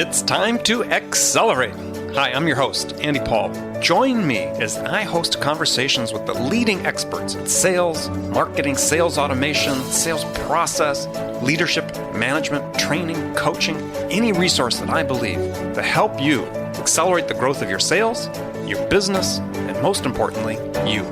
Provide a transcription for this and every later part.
It's time to accelerate. Hi, I'm your host, Andy Paul. Join me as I host conversations with the leading experts in sales, marketing, sales automation, sales process, leadership, management, training, coaching, any resource that I believe to help you accelerate the growth of your sales, your business, and most importantly, you.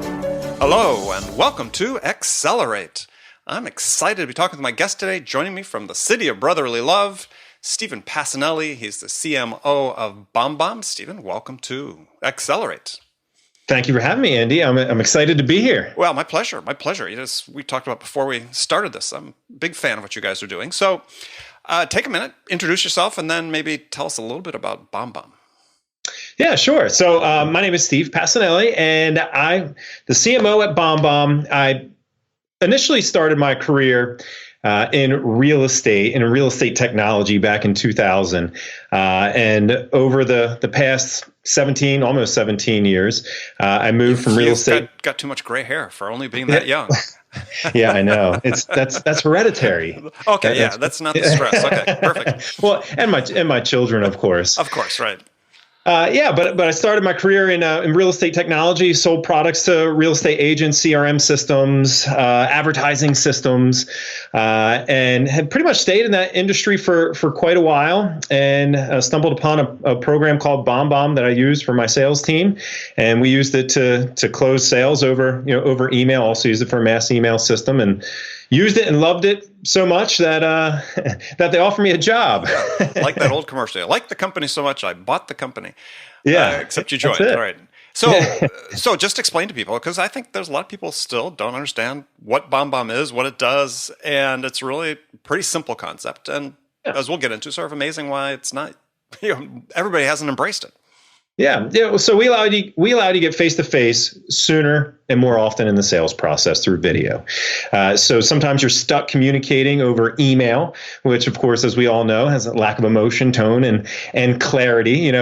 Hello, and welcome to Accelerate. I'm excited to be talking with my guest today. Joining me from the city of brotherly love, Stephen Pacinelli. He's the CMO of BombBomb. Stephen, welcome to Accelerate. Thank you for having me, Andy. I'm excited to be here. Well, my pleasure. My pleasure. We talked about before we started this. I'm a big fan of what you guys are doing. So take a minute, introduce yourself, and then maybe tell us a little bit about BombBomb. Yeah, sure. So my name is Steve Pacinelli, and I'm the CMO at BombBomb. I initially started my career in real estate technology back in 2000. And over the past almost 17 years, I moved from real estate. Got too much gray hair for only being that young. Yeah, I know. That's hereditary. Okay, that's not the stress. Okay, perfect. Well, and my children, of course. Of course, right. But I started my career in real estate technology, sold products to real estate agents, CRM systems, advertising systems, and had pretty much stayed in that industry for quite a while, and stumbled upon a program called BombBomb that I used for my sales team, and we used it to close sales over email. Also used it for a mass email system, and used it and loved it so much that that they offered me a job. Like that old commercial. I like the company so much, I bought the company. Yeah, except you joined. All right. So just explain to people, because I think there's a lot of people still don't understand what BombBomb is, what it does, and it's really a pretty simple concept. And as we'll get into, sort of amazing why it's not, everybody hasn't embraced it. Yeah. So we allowed you to get face-to-face sooner and more often in the sales process through video. So sometimes you're stuck communicating over email, which, of course, as we all know, has a lack of emotion, tone, and clarity.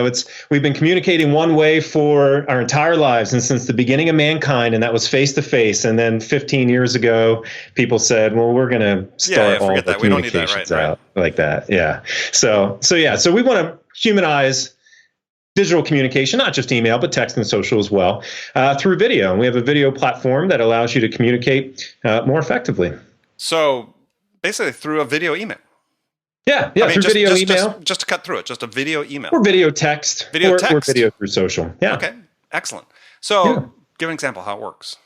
We've been communicating one way for our entire lives and since the beginning of mankind, and that was face-to-face. And then 15 years ago, people said, "Well, we're going to start all the communications out like that." Yeah. So we want to humanize digital communication, not just email, but text and social as well, through video. And we have a video platform that allows you to communicate more effectively. So basically through a video email. Yeah, through video email. Just to cut through it, just a video email. Or video text. Or video through social. Yeah. Okay, excellent. So give an example how it works.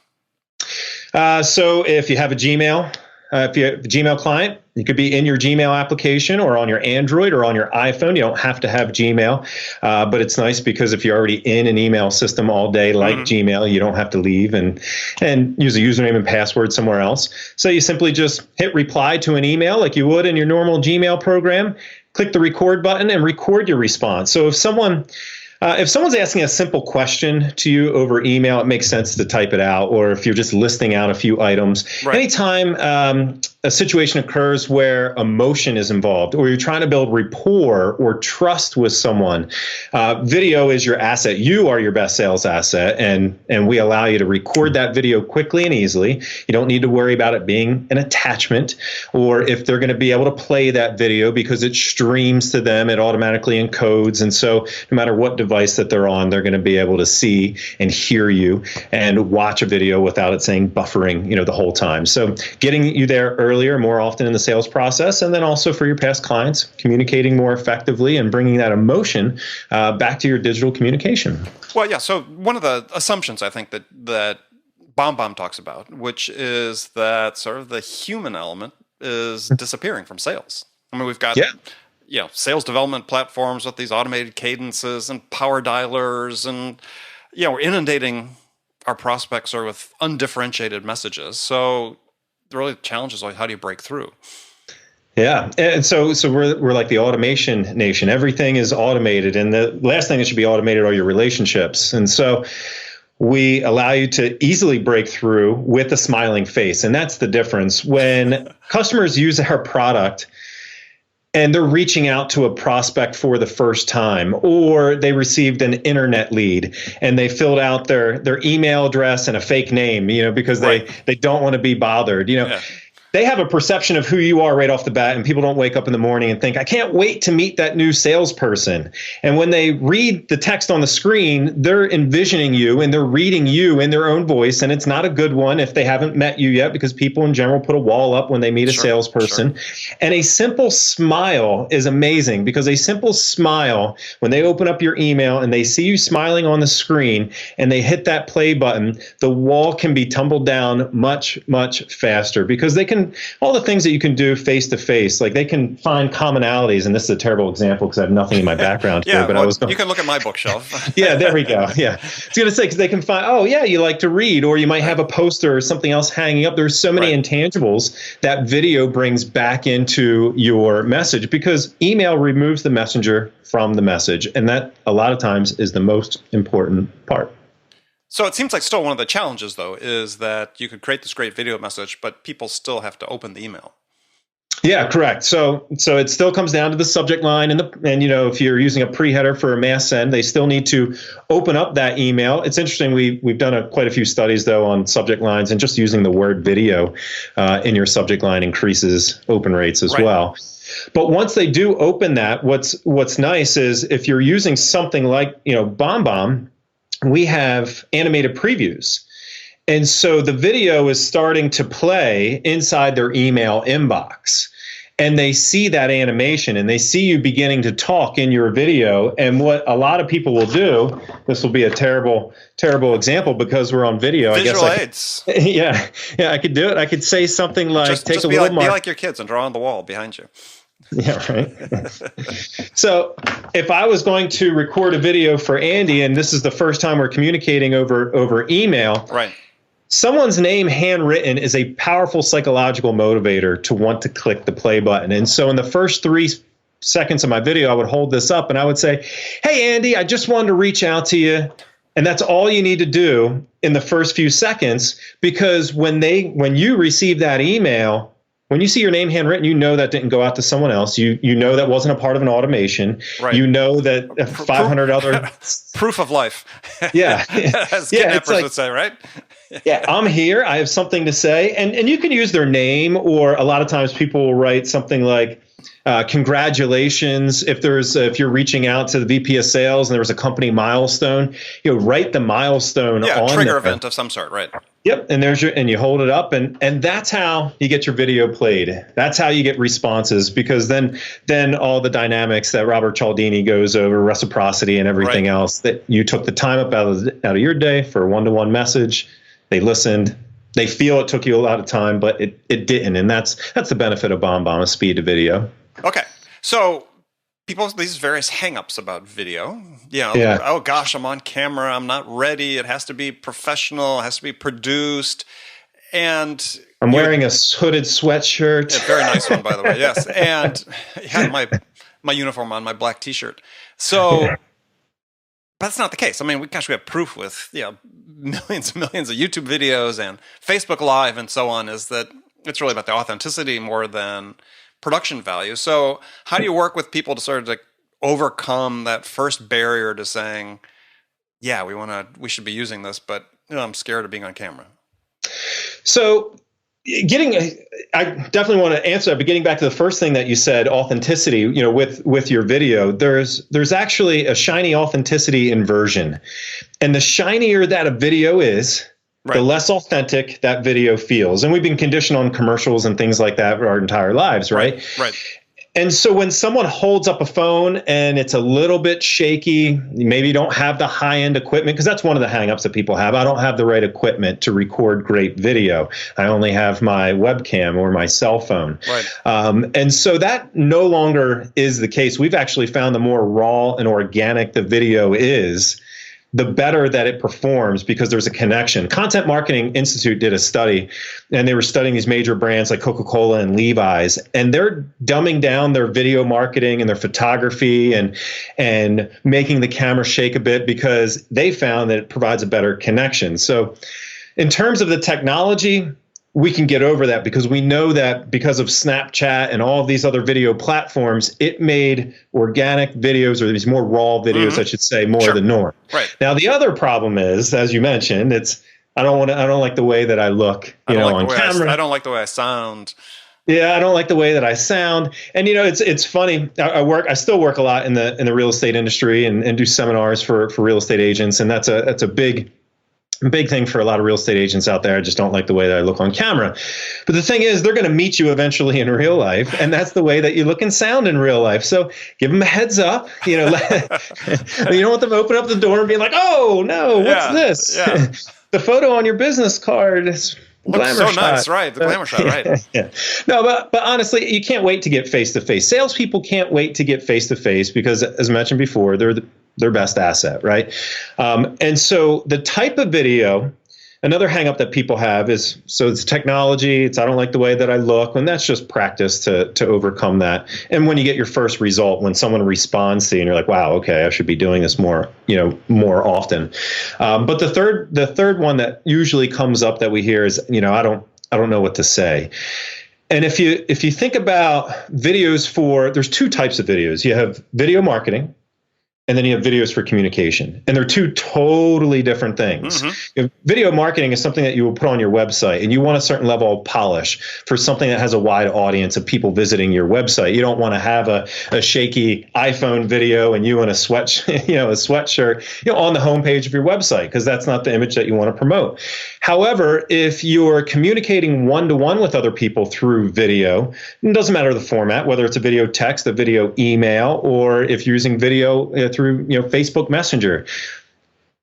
So if you have a Gmail, if you have a Gmail client, you could be in your Gmail application or on your Android or on your iPhone. You don't have to have Gmail, but it's nice because if you're already in an email system all day like Gmail, you don't have to leave and use a username and password somewhere else. So you simply just hit reply to an email like you would in your normal Gmail program, click the record button and record your response. So if someone's asking a simple question to you over email, it makes sense to type it out. Or if you're just listing out a few items, anytime a situation occurs where emotion is involved, or you're trying to build rapport or trust with someone, video is your asset. You are your best sales asset, and we allow you to record that video quickly and easily. You don't need to worry about it being an attachment, or if they're going to be able to play that video because it streams to them, it automatically encodes. And so no matter what device that they're on, they're going to be able to see and hear you and watch a video without it saying buffering, the whole time. So getting you there earlier, more often in the sales process, and then also for your past clients, communicating more effectively and bringing that emotion back to your digital communication. Well, yeah. So one of the assumptions I think that BombBomb talks about, which is that sort of the human element is disappearing from sales. I mean, we've got sales development platforms with these automated cadences and power dialers, and we're inundating our prospects with undifferentiated messages. So really the challenge is how do you break through? Yeah, and so we're like the automation nation. Everything is automated, and the last thing that should be automated are your relationships. And so we allow you to easily break through with a smiling face, and that's the difference. When customers use our product and they're reaching out to a prospect for the first time, or they received an internet lead and they filled out their email address and a fake name, because they don't want to be bothered, they have a perception of who you are right off the bat, and people don't wake up in the morning and think, I can't wait to meet that new salesperson. And when they read the text on the screen, they're envisioning you and they're reading you in their own voice, and it's not a good one if they haven't met you yet, because people in general put a wall up when they meet a salesperson. And a simple smile is amazing, because a simple smile, when they open up your email and they see you smiling on the screen and they hit that play button, the wall can be tumbled down much, much faster, because they can, all the things that you can do face to face, like they can find commonalities. And this is a terrible example because I have nothing in my background here, but you can look at my bookshelf. Yeah, there we go. Yeah. I was going to say, because they can find, oh, yeah, you like to read, or you might have a poster or something else hanging up. There's so many intangibles that video brings back into your message, because email removes the messenger from the message. And that a lot of times is the most important part. So it seems like still one of the challenges, though, is that you could create this great video message, but people still have to open the email. Yeah, correct. So it still comes down to the subject line, and you know, if you're using a pre-header for a mass send, they still need to open up that email. It's interesting. We've done quite a few studies though on subject lines, and just using the word video in your subject line increases open rates as well. But once they do open that, what's nice is if you're using something like, you know, BombBomb, we have animated previews. And so the video is starting to play inside their email inbox, and they see that animation and they see you beginning to talk in your video. And what a lot of people will do, this will be a terrible, terrible example because we're on video. Visual aids. Yeah, I could do it. I could say something like, just be like your kids and draw on the wall behind you. Yeah, right. So if I was going to record a video for Andy, and this is the first time we're communicating over email, right? Someone's name handwritten is a powerful psychological motivator to want to click the play button. And so in the first 3 seconds of my video, I would hold this up and I would say, hey, Andy, I just wanted to reach out to you. And that's all you need to do in the first few seconds, because when you receive that email, when you see your name handwritten, you know that didn't go out to someone else. You know that wasn't a part of an automation. Right. You know that 500 other proof of life. Yeah, as kidnappers would say, right? Yeah, I'm here. I have something to say, and you can use their name, or a lot of times people will write something like, congratulations. If you're reaching out to the VP of sales and there was a company milestone, write the milestone on trigger there. event of some sort, right? Yep, and and you hold it up, and that's how you get your video played. That's how you get responses, because then all the dynamics that Robert Cialdini goes over, reciprocity and everything else, that you took the time up out of your day for a one-to-one message. They listened. They feel it took you a lot of time, but it didn't, and that's the benefit of BombBomb, is speed to video. Okay, so people have these various hangups about video. Oh gosh, I'm on camera. I'm not ready. It has to be professional. It has to be produced. And I'm wearing a hooded sweatshirt. A very nice one, by the way. Yes, and had my uniform on, my black T-shirt. So. But that's not the case. I mean, we have proof with millions and millions of YouTube videos and Facebook Live and so on, is that it's really about the authenticity more than production value. So how do you work with people to sort of overcome that first barrier to saying, yeah, we should be using this, but I'm scared of being on camera? So I definitely want to answer that, but getting back to the first thing that you said, authenticity, with your video, there's actually a shiny authenticity inversion. And the shinier that a video is, the less authentic that video feels. And we've been conditioned on commercials and things like that our entire lives, right? Right. And so when someone holds up a phone and it's a little bit shaky, maybe you don't have the high-end equipment, because that's one of the hangups that people have. I don't have the right equipment to record great video. I only have my webcam or my cell phone. Right. And so that no longer is the case. We've actually found the more raw and organic the video is, the better that it performs, because there's a connection. Content Marketing Institute did a study, and they were studying these major brands like Coca-Cola and Levi's, and they're dumbing down their video marketing and their photography and making the camera shake a bit, because they found that it provides a better connection. So in terms of the technology, we can get over that, because we know that because of Snapchat and all of these other video platforms, it made organic videos, or these more raw videos, I should say, more the norm. Right. Now, the other problem is, as you mentioned, it's I don't like the way that I look, on camera. I don't like the way I sound. Yeah, I don't like the way that I sound. And it's funny. I still work a lot in the real estate industry and do seminars for real estate agents, and that's a big thing for a lot of real estate agents out there. I just don't like the way that I look on camera. But the thing is, they're going to meet you eventually in real life, and that's the way that you look and sound in real life. So give them a heads up. You don't want them to open up the door and be like, "Oh no, what's this?" Yeah. The photo on your business card is glamour so shot. Nice, right? The glamour shot, right? Yeah. No, but honestly, you can't wait to get face to face. Salespeople can't wait to get face to face because, as mentioned before, they're their best asset, right? And so the type of video, another hang up that people have is, so it's technology, it's I don't like the way that I look, and that's just practice to overcome that. And when you get your first result, when someone responds to you and you're like, wow, okay, I should be doing this more often. But the third one that usually comes up that we hear is, I don't know what to say. And if you think about videos there's two types of videos. You have video marketing, and then you have videos for communication. And they're two totally different things. Mm-hmm. Video marketing is something that you will put on your website, and you want a certain level of polish for something that has a wide audience of people visiting your website. You don't want to have a shaky iPhone video and you in a sweatshirt, on the homepage of your website, because that's not the image that you want to promote. However, if you're communicating one-to-one with other people through video, it doesn't matter the format, whether it's a video text, a video email, or if you're using video through Facebook Messenger.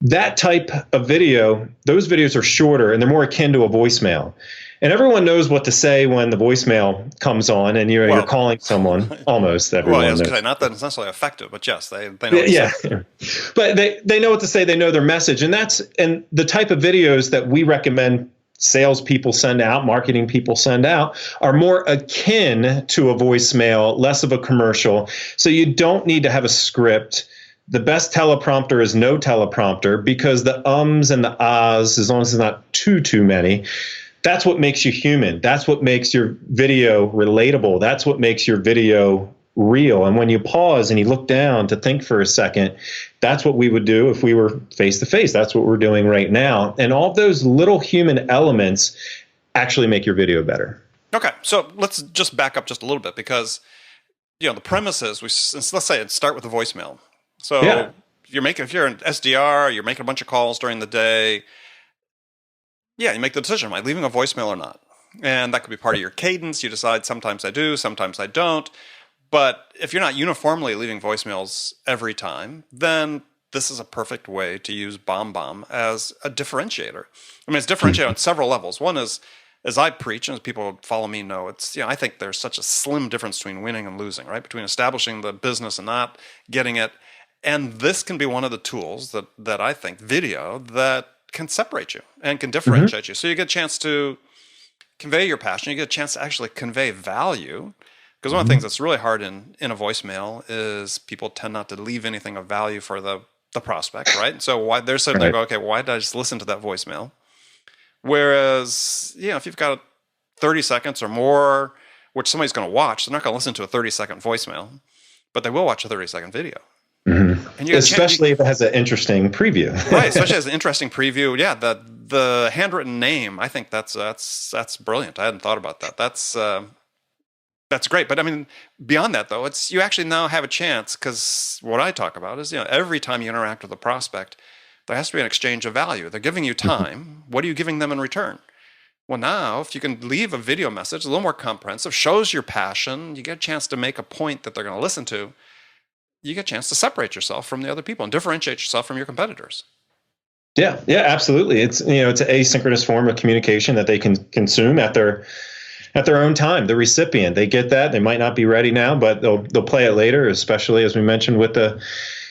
That type of video, those videos are shorter and they're more akin to a voicemail. And everyone knows what to say when the voicemail comes on and you're calling someone. Almost everyone. Well, yes, not that it's necessarily effective, but yes, they know what to say. But they know what to say. They know their message, and the type of videos that we recommend salespeople send out, marketing people send out, are more akin to a voicemail, less of a commercial. So you don't need to have a script. The best teleprompter is no teleprompter, because the ums and the ahs, as long as it's not too many, that's what makes you human. That's what makes your video relatable. That's what makes your video real. And when you pause and you look down to think for a second, that's what we would do if we were face to face. That's what we're doing right now. And all those little human elements actually make your video better. Okay, so let's just back up just a little bit, because the premise is let's say start with the voicemail. So if you're an SDR, you're making a bunch of calls during the day. Yeah, you make the decision, am I leaving a voicemail or not? And that could be part of your cadence. You decide sometimes I do, sometimes I don't. But if you're not uniformly leaving voicemails every time, then this is a perfect way to use BombBomb as a differentiator. I mean, it's differentiated on several levels. One is, as I preach, and as people who follow me know, it's I think there's such a slim difference between winning and losing, right? Between establishing the business and not getting it. And this can be one of the tools that I think, video, that can separate you and can differentiate you. So you get a chance to convey your passion. You get a chance to actually convey value. Because one of the things that's really hard in a voicemail is people tend not to leave anything of value for the prospect, right? So they're sitting there going, okay, why did I just listen to that voicemail? Whereas, if you've got 30 seconds or more, which somebody's going to watch, they're not going to listen to a 30-second voicemail, but they will watch a 30-second video. Mm-hmm. And especially if it has an interesting preview. Right, especially as an interesting preview. Yeah, the handwritten name, I think that's brilliant. I hadn't thought about that. That's great. But I mean, beyond that, though, you actually now have a chance, because what I talk about is, every time you interact with a prospect, there has to be an exchange of value. They're giving you time. What are you giving them in return? Well, now, if you can leave a video message, a little more comprehensive, shows your passion, you get a chance to make a point that they're going to listen to, you get a chance to separate yourself from the other people and differentiate yourself from your competitors. Yeah, absolutely. It's it's an asynchronous form of communication that they can consume at their own time. The recipient, they get that. They might not be ready now, but they'll play it later, especially as we mentioned with the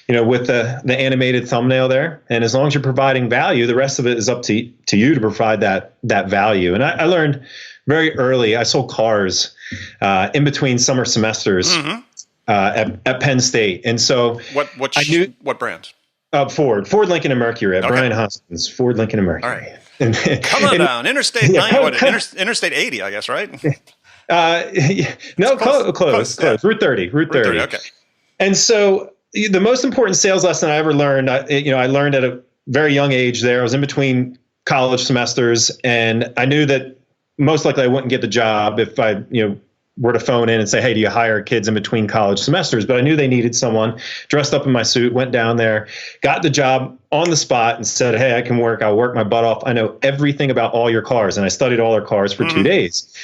animated thumbnail there. And as long as you're providing value, the rest of it is up to you to provide that value. And I learned very early, I sold cars in between summer semesters at Penn State. And so what brand? Ford, Lincoln and Mercury at Brian Hoskins, Ford, Lincoln and Mercury. All right. Come on down. Interstate 90, Interstate 80, I guess, right? No, close. Route 30. Okay. And so the most important sales lesson I ever learned, I learned at a very young age there. I was in between college semesters, and I knew that most likely I wouldn't get the job if I, were to phone in and say, hey, do you hire kids in between college semesters? But I knew they needed someone. Dressed up in my suit, went down there, got the job on the spot and said, hey, I can work. I'll work my butt off. I know everything about all your cars. And I studied all their cars for 2 days.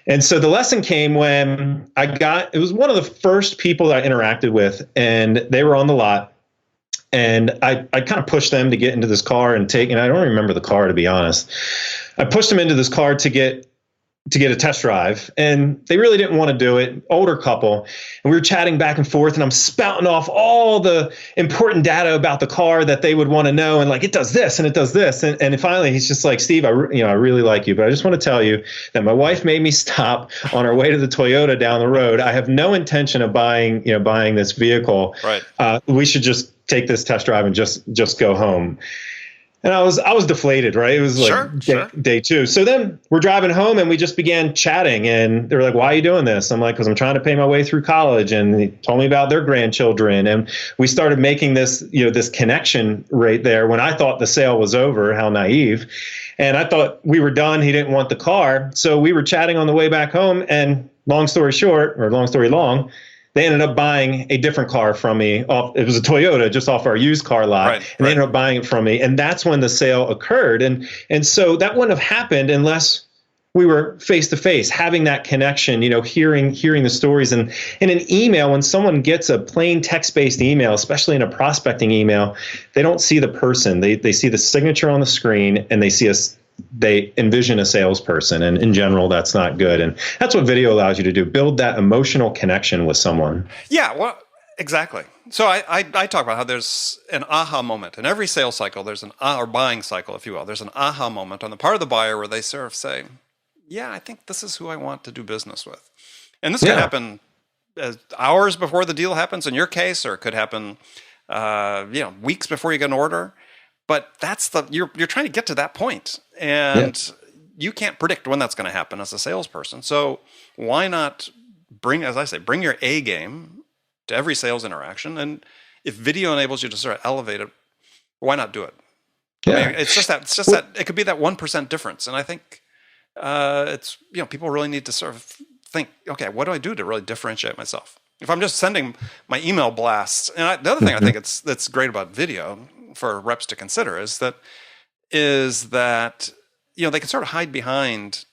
And so the lesson came when it was one of the first people that I interacted with, and they were on the lot. And I kind of pushed them to get into this car and I don't remember the car, to be honest. I pushed them into this car to get a test drive, and they really didn't want to do it. Older couple, and we were chatting back and forth, and I'm spouting off all the important data about the car that they would want to know, and like, it does this and it does this, and finally he's just like, Steve, I really like you, but I just want to tell you that my wife made me stop on our way to the Toyota down the road. I have no intention of buying this vehicle. Right. We should just take this test drive and just go home. And I was deflated, right? It was like day 2. So then we're driving home and we just began chatting, and they were like, why are you doing this? I'm like, because I'm trying to pay my way through college. And they told me about their grandchildren. And we started making this connection right there when I thought the sale was over. How naive. And I thought we were done. He didn't want the car. So we were chatting on the way back home, and long story short, or long story long, they ended up buying a different car from me. It was a Toyota just off our used car lot. Right, and they ended up buying it from me. And that's when the sale occurred. And so that wouldn't have happened unless we were face to face, having that connection, hearing the stories. And in an email, when someone gets a plain text-based email, especially in a prospecting email, they don't see the person. They see the signature on the screen, and they envision a salesperson, and in general, that's not good. And that's what video allows you to do, build that emotional connection with someone. Yeah, well, exactly. So I talk about how there's an aha moment. In every sales cycle, there's or buying cycle, if you will, there's an aha moment on the part of the buyer where they sort of say, yeah, I think this is who I want to do business with. And this could happen hours before the deal happens in your case, or it could happen weeks before you get an order. But you're trying to get to that point, and you can't predict when that's going to happen as a salesperson. So why not bring your A game to every sales interaction? And if video enables you to sort of elevate it, why not do it? Yeah. I mean, it's just that it could be that 1% difference. And I think people really need to sort of think, okay, what do I do to really differentiate myself? If I'm just sending my email blasts, and the other thing I think that's great about video for reps to consider is that they can sort of hide behind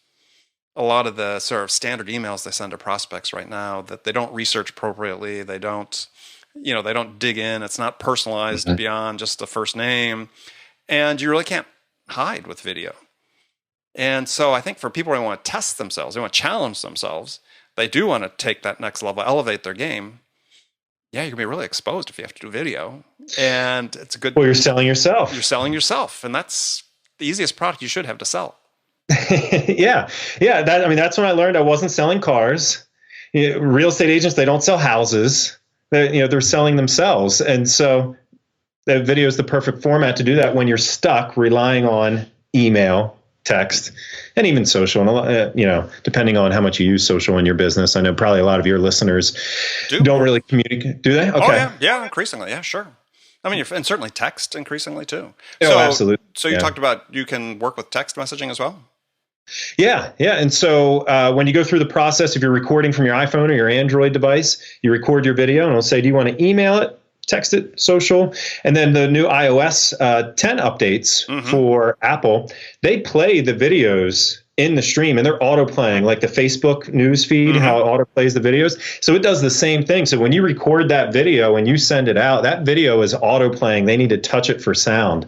a lot of the sort of standard emails they send to prospects right now, that they don't research appropriately, they don't dig in, it's not personalized beyond just the first name, and you really can't hide with video. And so I think for people who want to test themselves, they want to challenge themselves, they do want to take that next level, elevate their game. Yeah, you're going to be really exposed if you have to do video. And it's a good... Well, you're selling yourself. You're selling yourself. And that's the easiest product you should have to sell. Yeah. That's when I learned I wasn't selling cars. Real estate agents, they don't sell houses. They're selling themselves. And so the video is the perfect format to do that when you're stuck relying on email, text, and even social. And depending on how much you use social in your business, I know probably a lot of your listeners don't really communicate. Do they? Okay. Oh yeah, increasingly, yeah, sure. I mean, and certainly text increasingly too. Oh, absolutely. So you talked about you can work with text messaging as well. Yeah. And so when you go through the process, if you're recording from your iPhone or your Android device, you record your video, and it'll say, do you want to email it, text it, social? And then the new iOS 10 updates for Apple, they play the videos in the stream, and they're auto playing, like the Facebook news feed, how it auto plays the videos. So it does the same thing. So when you record that video and you send it out, that video is auto playing. They need to touch it for sound.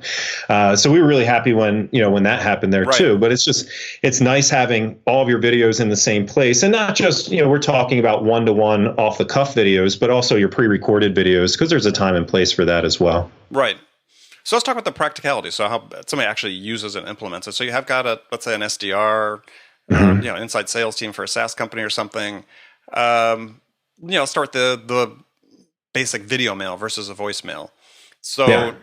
So we were really happy when that happened there too. But it's nice having all of your videos in the same place, and not just, we're talking about one-to-one off the cuff videos, but also your pre-recorded videos, because there's a time and place for that as well. Right. So let's talk about the practicality. So how somebody actually uses and implements it. So you have got let's say an SDR, inside sales team for a SaaS company or something. Start the basic video mail versus a voicemail. So,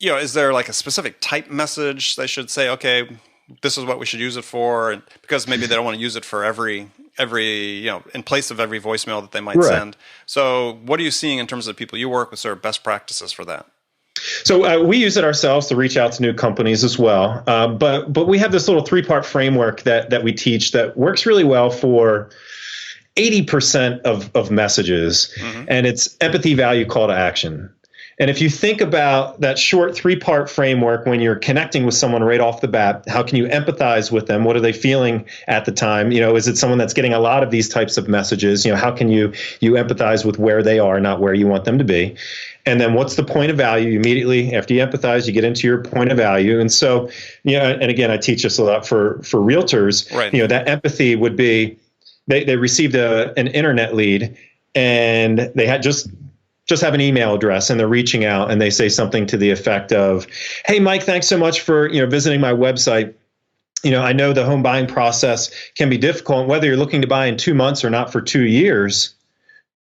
is there like a specific type message they should say, okay, this is what we should use it for? And because maybe they don't want to use it for every in place of every voicemail that they might send. So what are you seeing in terms of people you work with, sort of best practices for that? So we use it ourselves to reach out to new companies as well. But we have this little 3-part framework that we teach that works really well for 80% of messages, and it's empathy, value, call to action. And if you think about that short 3-part framework, when you're connecting with someone right off the bat, how can you empathize with them? What are they feeling at the time? Is it someone that's getting a lot of these types of messages? How can you empathize with where they are, not where you want them to be? And then what's the point of value? Immediately after you empathize, you get into your point of value. And so, and again, I teach this a lot for realtors. Right. That empathy would be, they received an internet lead, and they had just have an email address, and they're reaching out, and they say something to the effect of, "Hey, Mike, thanks so much for visiting my website. I know the home buying process can be difficult. Whether you're looking to buy in 2 months or not for 2 years,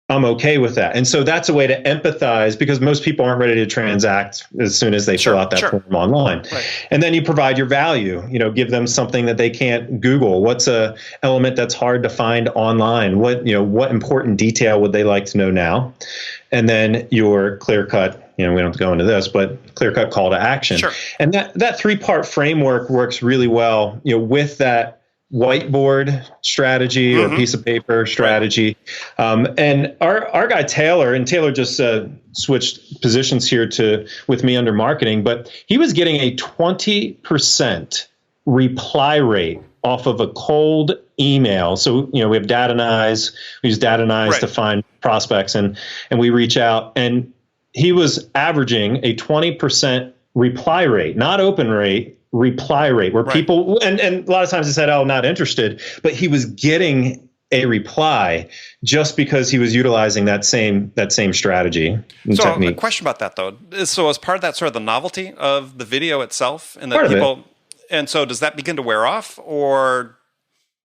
I'm okay with that." And so that's a way to empathize, because most people aren't ready to transact as soon as they fill out that form online. Right. And then you provide your value, give them something that they can't Google. What's a element that's hard to find online? What important detail would they like to know now? And then your clear cut, we don't have to go into this, but clear cut call to action. Sure. And that 3-part framework works really well, with that whiteboard strategy or piece of paper strategy. And our guy Taylor just switched positions here with me under marketing, but he was getting a 20% reply rate off of a cold email. So, we have Data Eyes. We use Data Eyes to find prospects, and we reach out, and he was averaging a 20% reply rate, not open rate, reply rate, where people, and a lot of times they said, "Oh, not interested," but he was getting a reply just because he was utilizing that same strategy and technique. A question about that, though. So as part of that, sort of the novelty of the video itself, and that part people, of it. And so does that begin to wear off, or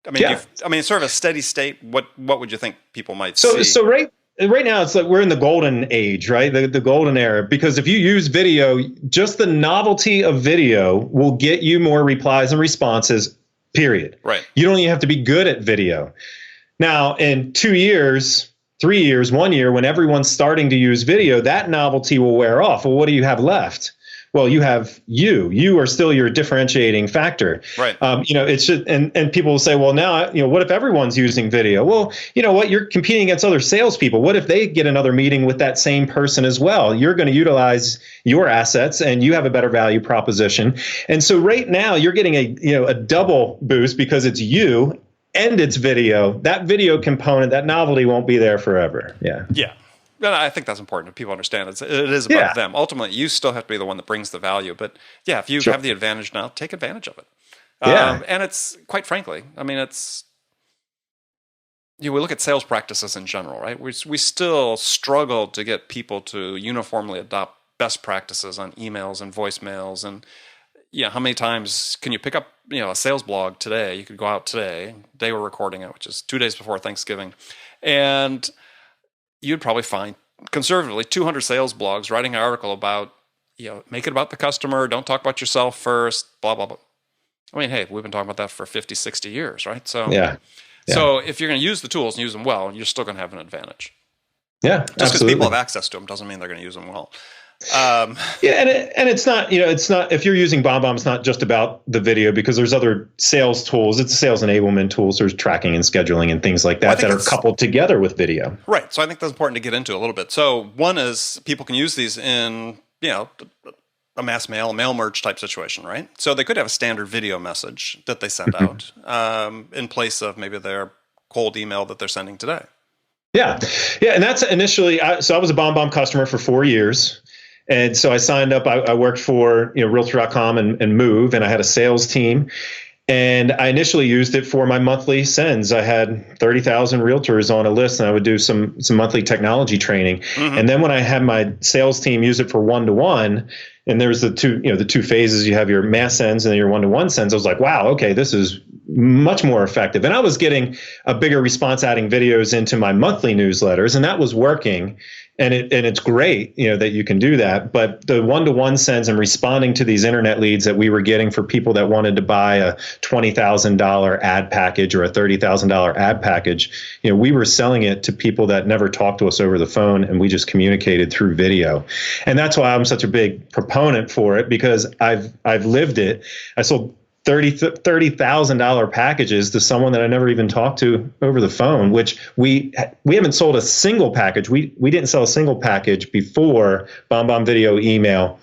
it's sort of a steady state. What would you think people might see? So right now, it's like we're in the golden age, right? The golden era, because if you use video, just the novelty of video will get you more replies and responses, period. Right. You don't even have to be good at video. Now, in 2 years, 3 years, 1 year, when everyone's starting to use video, that novelty will wear off. Well, what do you have left? Well, you have you are still your differentiating factor. Right. It's just, and people will say, well, now, what if everyone's using video? Well, you know what? You're competing against other salespeople. What if they get another meeting with that same person as well? You're going to utilize your assets, and you have a better value proposition. And so right now you're getting a double boost because it's you and it's video. That video component, that novelty won't be there forever. Yeah. Yeah. I think that's important if people understand it is about them. Ultimately, you still have to be the one that brings the value. But yeah, if you have the advantage now, take advantage of it. And it's, quite frankly, we look at sales practices in general, right? We still struggle to get people to uniformly adopt best practices on emails and voicemails. And how many times can you pick up a sales blog today? You could go out today. They were recording it, which is 2 days before Thanksgiving, and you'd probably find conservatively 200 sales blogs writing an article about, make it about the customer, don't talk about yourself first, blah, blah, blah. Hey, we've been talking about that for 50, 60 years, right? So, So if you're going to use the tools and use them well, you're still going to have an advantage. Yeah, just because people have access to them doesn't mean they're going to use them well. And it's not, if you're using BombBomb, it's not just about the video, because there's other sales tools. It's sales enablement tools. There's tracking and scheduling and things like that that are coupled together with video. Right. So I think that's important to get into a little bit. So one is people can use these in, a mass mail merge type situation, right? So they could have a standard video message that they send out in place of maybe their cold email that they're sending today. Yeah. And that's initially, so I was a BombBomb customer for 4 years. And so I signed up. I worked for Realtor.com and Move, and I had a sales team. And I initially used it for my monthly sends. I had 30,000 realtors on a list, and I would do some monthly technology training. And then when I had my sales team use it for one-to-one, and there's the two phases. You have your mass sends and then your one-to-one sends. I was like, wow, okay, this is much more effective. And I was getting a bigger response, adding videos into my monthly newsletters, and that was working. And it's great, that you can do that. But the one-to-one sends and responding to these internet leads that we were getting for people that wanted to buy a $20,000 ad package or a $30,000 ad package, we were selling it to people that never talked to us over the phone, and we just communicated through video. And that's why I'm such a big proponent for it, because I've lived it. I sold $30,000 packages to someone that I never even talked to over the phone, which we haven't sold a single package. We didn't sell a single package before BombBomb video email,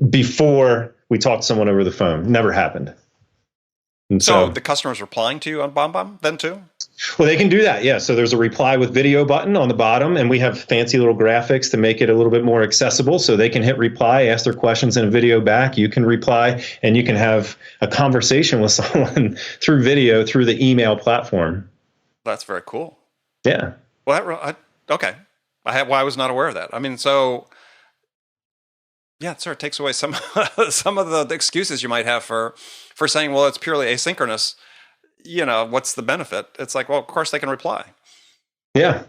before we talked to someone over the phone. Never happened. And so the customer's replying to you on BombBomb then too? Well, they can do that, yeah. So there's a reply with video button on the bottom, and we have fancy little graphics to make it a little bit more accessible. So they can hit reply, ask their questions in a video back. You can reply, and you can have a conversation with someone through video, through the email platform. That's very cool. Yeah. Well, okay. I was not aware of that. I mean, so yeah, it sort of takes away some of the excuses you might have for saying, well, it's purely asynchronous. What's the benefit? It's like, well, of course they can reply. Yeah.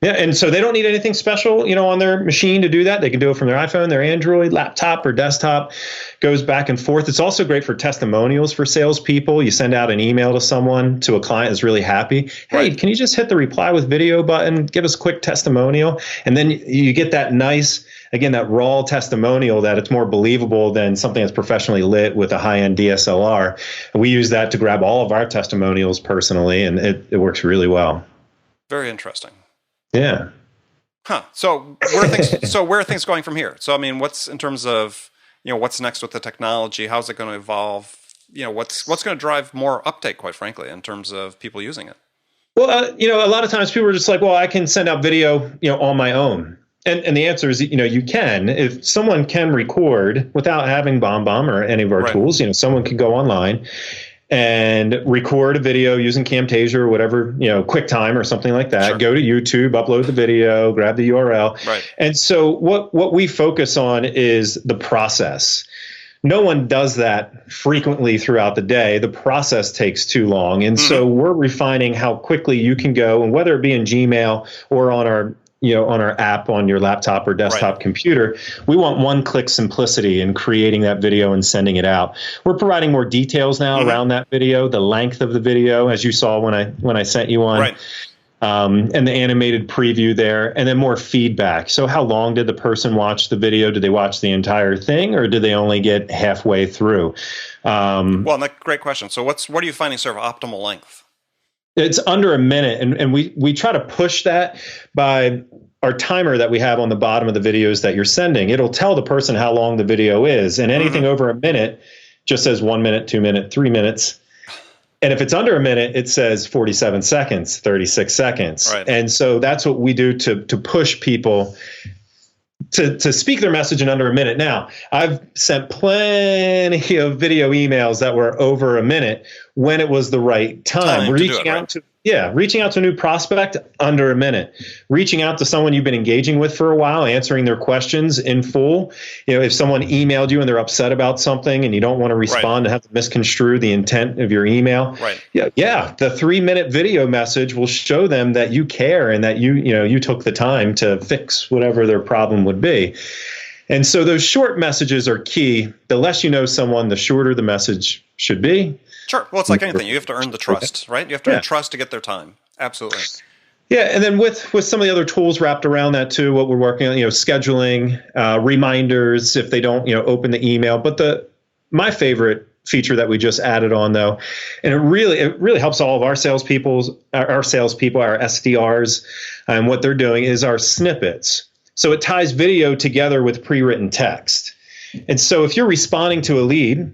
Yeah. And so they don't need anything special, on their machine to do that. They can do it from their iPhone, their Android, laptop, or desktop. Goes back and forth. It's also great for testimonials for salespeople. You send out an email to someone, to a client that's really happy. Hey, right. Can you just hit the reply with video button? Give us a quick testimonial. And then you get that nice, again, that raw testimonial that it's more believable than something that's professionally lit with a high-end DSLR. And we use that to grab all of our testimonials personally, and it works really well. Very interesting. Yeah. Huh. So where are things going from here? So, I mean, what's in terms of, what's next with the technology? How's it going to evolve? What's going to drive more uptake, quite frankly, in terms of people using it? Well, a lot of times people are just like, well, I can send out video, on my own. And the answer is, you can. If someone can record without having BombBomb or any of our tools, someone can go online and record a video using Camtasia or whatever, QuickTime or something like that. Sure. Go to YouTube, upload the video, grab the URL. Right. And so what we focus on is the process. No one does that frequently throughout the day. The process takes too long. And so we're refining how quickly you can go, and whether it be in Gmail or on our app on your laptop or desktop computer, we want one-click simplicity in creating that video and sending it out. We're providing more details now around that video, the length of the video, as you saw when I sent you one, and the animated preview there, and then more feedback. So how long did the person watch the video? Did they watch the entire thing, or did they only get halfway through? Well, that's a great question. So what are you finding sort of optimal length? It's under a minute, and we try to push that by our timer that we have on the bottom of the videos that you're sending. It'll tell the person how long the video is, and anything over a minute just says 1 minute, 2 minutes, 3 minutes. And if it's under a minute, it says 47 seconds, 36 seconds. Right. And so that's what we do to push people to speak their message in under a minute. Now, I've sent plenty of video emails that were over a minute when it was the right time. Reaching out to a new prospect under a minute. Reaching out to someone you've been engaging with for a while, answering their questions in full. If someone emailed you and they're upset about something and you don't want to respond and have to misconstrue the intent of your email. Right. Yeah. The 3-minute video message will show them that you care and that you took the time to fix whatever their problem would be. And so those short messages are key. The less you know someone, the shorter the message should be. Sure. Well, it's like anything. You have to earn the trust, right? You have to earn trust to get their time. Absolutely. Yeah. And then with some of the other tools wrapped around that too, what we're working on, scheduling, reminders if they don't, open the email. But my favorite feature that we just added on though, and it really helps all of our salespeople, our SDRs, and what they're doing is our snippets. So it ties video together with pre-written text. And so if you're responding to a lead,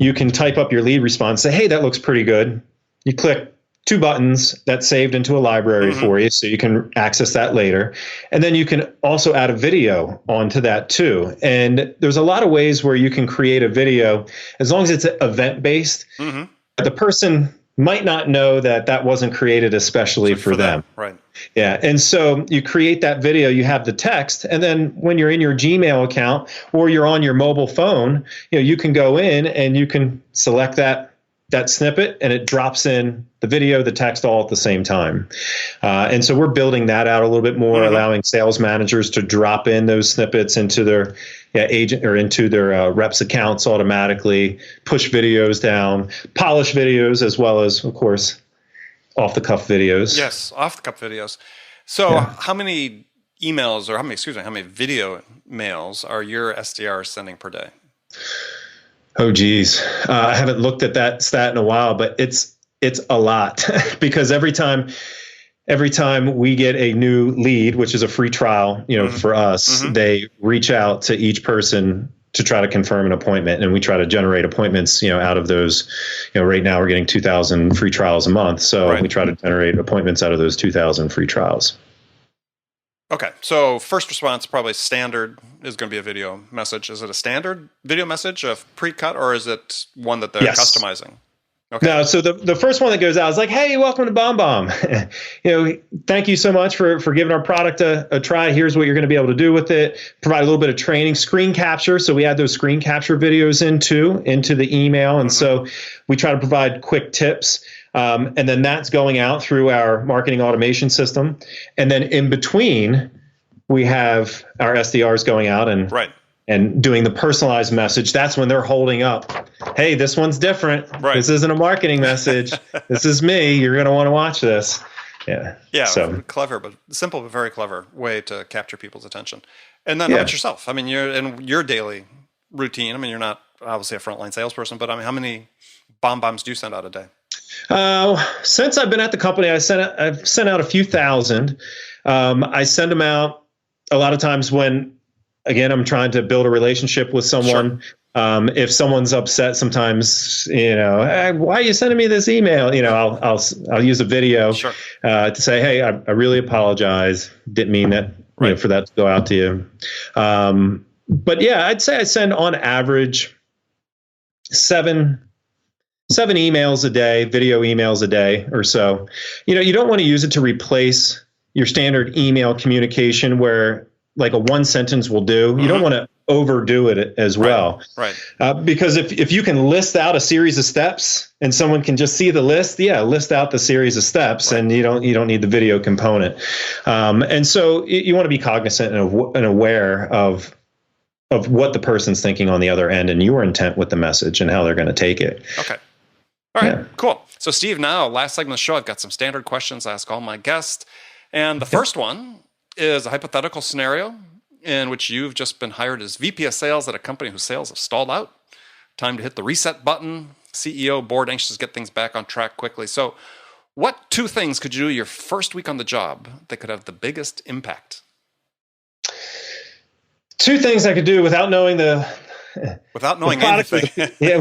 you can type up your lead response, say, hey, that looks pretty good. You click 2 buttons that's saved into a library for you, so you can access that later. And then you can also add a video onto that too. And there's a lot of ways where you can create a video, as long as it's event-based. The person might not know that wasn't created especially for them. Right. Yeah. And so you create that video, you have the text, and then when you're in your Gmail account or you're on your mobile phone, you can go in and you can select that that snippet and it drops in the video, the text all at the same time. And so we're building that out a little bit more, allowing sales managers to drop in those snippets into their agent or into their reps accounts automatically, push videos down, polish videos, as well as, of course, off the cuff videos. Yes, off the cuff videos. So how many emails or how many video mails are your SDRs sending per day? Oh, geez. I haven't looked at that stat in a while, but it's a lot because every time we get a new lead, which is a free trial, for us, they reach out to each person to try to confirm an appointment, and we try to generate appointments, out of those. Right now we're getting 2,000 free trials a month, so we try to generate appointments out of those 2,000 free trials. Okay, so first response, probably standard, is going to be a video message. Is it a standard video message, a pre-cut, or is it one that they're customizing? Okay. No, so the first one that goes out is like, hey, welcome to BombBomb. Thank you so much for giving our product a try. Here's what you're going to be able to do with it. Provide a little bit of training, screen capture. So we add those screen capture videos into the email. And so we try to provide quick tips. And then that's going out through our marketing automation system. And then in between, we have our SDRs going out and doing the personalized message. That's when they're holding up, hey, this one's different. Right. This isn't a marketing message. This is me. You're going to want to watch this. Yeah. Yeah. So clever, but simple, but very clever way to capture people's attention. And then how about yourself? I mean, you're in your daily routine. I mean, you're not obviously a frontline salesperson, but I mean, how many BombBombs do you send out a day? Since I've been at the company, I've sent out a few thousand. I send them out a lot of times when, again, I'm trying to build a relationship with someone. Sure. If someone's upset, sometimes, hey, why are you sending me this email? I'll use a video to say, hey, I really apologize. Didn't mean that for that to go out to you. But yeah, I'd say I send on average seven emails a day, video emails a day or so. You don't want to use it to replace your standard email communication where like a one sentence will do. You don't want to overdo it as well. Right. Because if you can list out a series of steps and someone can just see the list, list out the series of steps and you don't need the video component. And so you want to be cognizant and aware of what the person's thinking on the other end and your intent with the message and how they're going to take it. Okay. All right, cool. So Steve, now last segment of the show, I've got some standard questions I ask all my guests. And the first one is a hypothetical scenario in which you've just been hired as VP of sales at a company whose sales have stalled out. Time to hit the reset button. CEO, board anxious to get things back on track quickly. So what two things could you do your first week on the job that could have the biggest impact? Two things I could do without knowing without knowing anything.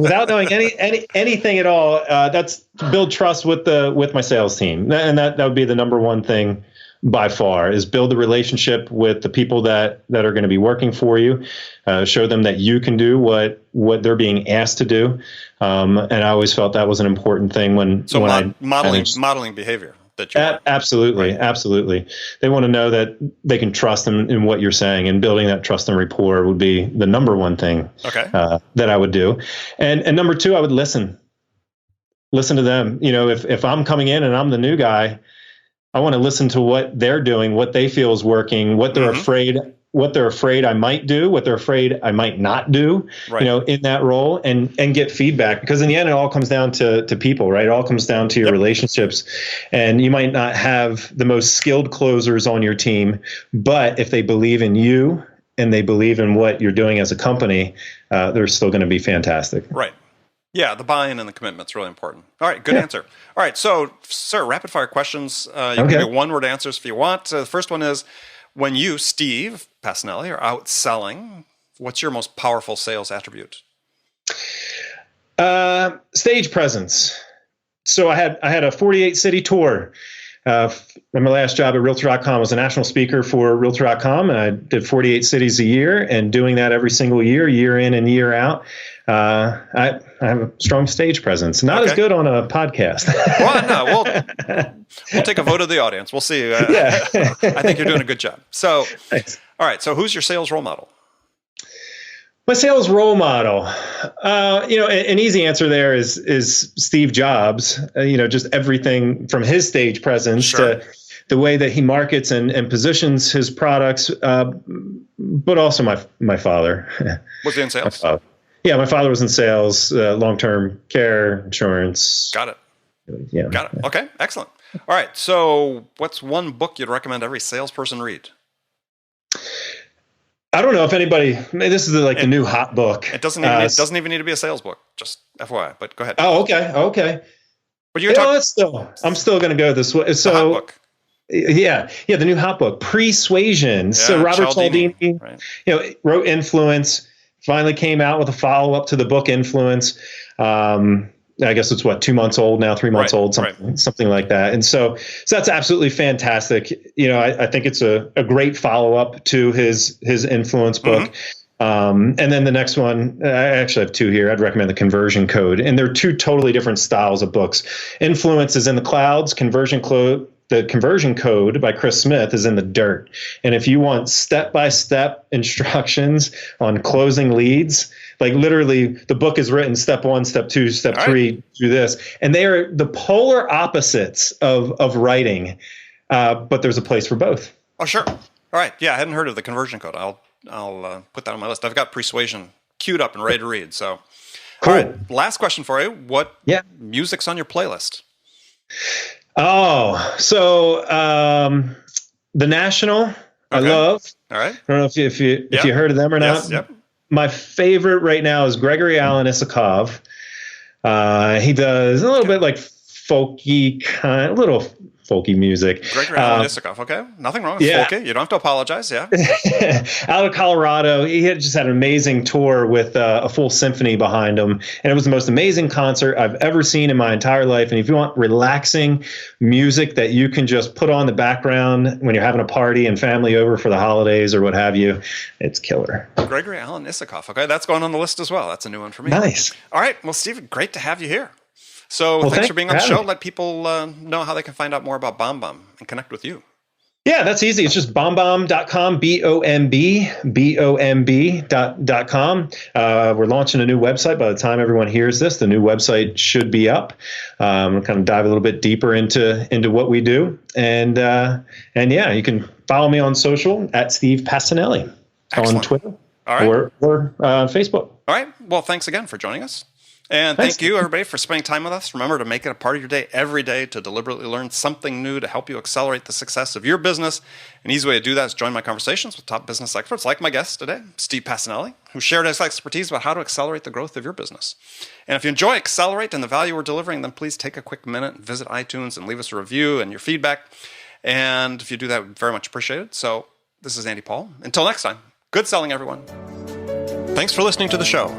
Without knowing anything at all. That's to build trust with my sales team, and that would be the number one thing by far, is build the relationship with the people that are going to be working for you. Show them that you can do what they're being asked to do. And I always felt that was an important thing when modeling behavior. Absolutely. They want to know that they can trust in what you're saying, and building that trust and rapport would be the number one thing that I would do. And number two, I would listen to them. If I'm coming in and I'm the new guy, I want to listen to what they're doing, what they feel is working, what they're afraid I might do, what they're afraid I might not do, in that role, and get feedback. Because in the end, it all comes down to people, right? It all comes down to your relationships. And you might not have the most skilled closers on your team, but if they believe in you and they believe in what you're doing as a company, they're still going to be fantastic. Right. Yeah, the buy-in and the commitment's really important. All right, good answer. All right, so, sir, rapid-fire questions. You can give one-word answers if you want. The first one is, when you, Steve Pacinelli, are out selling, what's your most powerful sales attribute? Stage presence. So I had a 48-city tour. My last job at Realtor.com, I was a national speaker for Realtor.com, and I did 48 cities a year, and doing that every single year in and year out. I have a strong stage presence. Not as good on a podcast. Well, no, we'll take a vote of the audience. We'll see. I think you're doing a good job. So, thanks. All right. So, who's your sales role model? My sales role model, an easy answer there is Steve Jobs. Just everything from his stage presence Sure. to the way that he markets and positions his products, but also my father. Was he in sales? Yeah, my father was in sales, long-term care, insurance. Got it. Yeah. Got it. Okay, excellent. All right, so what's one book you'd recommend every salesperson read? I don't know if anybody. This is the new hot book. It doesn't even need to be a sales book. Just FYI. But go ahead. Oh, okay. But you're talking. I'm still going to go this way. So, the hot book. Yeah, the new hot book, Persuasion. So Robert Cialdini, right. Wrote Influence. Finally came out with a follow up to the book Influence. I guess it's 2 months old now, 3 months old, something like that. And so that's absolutely fantastic. I think it's a great follow up to his Influence book. And then the next one, I actually have two here. I'd recommend the Conversion Code. And they're two totally different styles of books. Influence is in the clouds. The Conversion Code by Chris Smith is in the dirt. And if you want step-by-step instructions on closing leads, like literally the book is written step 1, step 2, step 3, do this. And they are the polar opposites of writing, but there's a place for both. Oh, sure. All right. Yeah, I hadn't heard of the Conversion Code. I'll put that on my list. I've got Persuasion queued up and ready to read. So, cool. All right, last question for you. What music's on your playlist? Oh, so The National, I love. All right. I don't know if you heard of them or not. Yes, yep. My favorite right now is Gregory Alan Isakov. He does a little bit like folky music. Gregory Alan Isakov, okay. Nothing wrong with folky. You don't have to apologize, yeah. Out of Colorado. He had just had an amazing tour with a full symphony behind him. And it was the most amazing concert I've ever seen in my entire life. And if you want relaxing music that you can just put on the background when you're having a party and family over for the holidays or what have you, it's killer. Gregory Alan Isakov, okay. That's going on the list as well. That's a new one for me. Nice. All right. Well, Stephen, great to have you here. So thanks for being on the show. Let people know how they can find out more about BombBomb and connect with you. Yeah, that's easy. It's just BombBomb.com, BombBomb.com. We're launching a new website. By the time everyone hears this, the new website should be up. We'll kind of dive a little bit deeper into what we do. And yeah, you can follow me on social at Steve Pacinelli on Twitter or Facebook. All right. Well, thanks again for joining us. And thank you, everybody, for spending time with us. Remember to make it a part of your day every day to deliberately learn something new to help you accelerate the success of your business. An easy way to do that is join my conversations with top business experts like my guest today, Steve Pacinelli, who shared his expertise about how to accelerate the growth of your business. And if you enjoy Accelerate and the value we're delivering, then please take a quick minute and visit iTunes and leave us a review and your feedback. And if you do that, we'd very much appreciate it. So this is Andy Paul. Until next time, good selling, everyone. Thanks for listening to the show.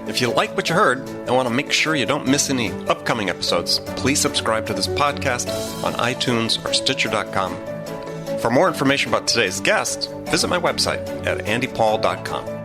If you like what you heard and want to make sure you don't miss any upcoming episodes, please subscribe to this podcast on iTunes or Stitcher.com. For more information about today's guest, visit my website at andypaul.com.